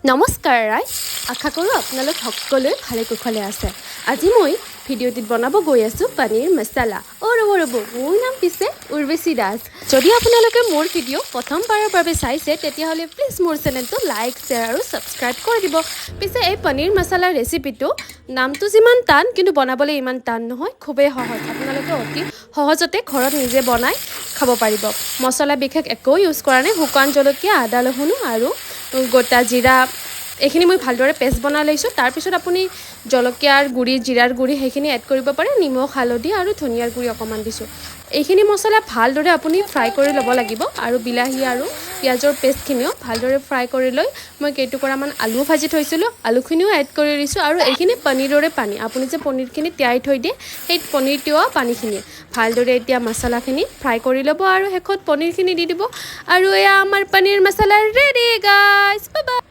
নমস্কাৰ ৰাইজ, আশা কৰোঁ আপোনালোক সকলোৱে ভালে কুশলে আছে। আজি মই ভিডিঅ'টিত বনাব গৈ আছোঁ পনীৰ মছালা। ৰ'ব মোৰ নাম পিছে উৰ্বশী দাস। যদি আপোনালোকে মোৰ ভিডিঅ' প্ৰথমবাৰৰ বাবে চাইছে তেতিয়াহ'লে প্লিজ মোৰ চেনেলটো লাইক শ্বেয়াৰ আৰু ছাবস্ক্ৰাইব কৰি দিব। পিছে এই পনীৰ মছালা ৰেচিপিটো নামটো যিমান টান কিন্তু বনাবলৈ ইমান টান নহয়, খুবেই সহজ। আপোনালোকে অতি সহজতে ঘৰত নিজে বনাই খাব পাৰিব। মছলা বিশেষ একো ইউজ কৰা নাই, শুকান জলকীয়া, আদা নহৰু আৰু গোটা জিৰা এইখিনি মই ভালদৰে পেষ্ট বনাই লৈছোঁ। তাৰপিছত আপুনি জলকীয়াৰ গুড়ি, জিৰাৰ গুড়ি সেইখিনি এড কৰিব পাৰে, নিমখ, হালধি আৰু ধনিয়াৰ গুড়ি অকণমান দিছোঁ। এইখিনি মছলা ভালদৰে আপুনি ফ্ৰাই কৰি ল'ব লাগিব আৰু বিলাহী আৰু পিঁয়াজৰ পেষ্টখিনিও ভালদৰে ফ্ৰাই কৰি লৈ মই কেইটুকুৰামান আলু ভাজি থৈছিলোঁ, আলুখিনিও এড কৰি দিছোঁ। আৰু এইখিনি পনীৰৰে পানী, আপুনি যে পনীৰখিনি তিয়াই থৈ দিয়ে সেই পনীৰ তিওৱা পানীখিনি ভালদৰে এতিয়া মছলাখিনি ফ্ৰাই কৰি ল'ব আৰু শেষত পনীৰখিনি দি দিব। আৰু এয়া আমাৰ পনীৰ মছলা ৰেডি গাইজ, বাই বাই।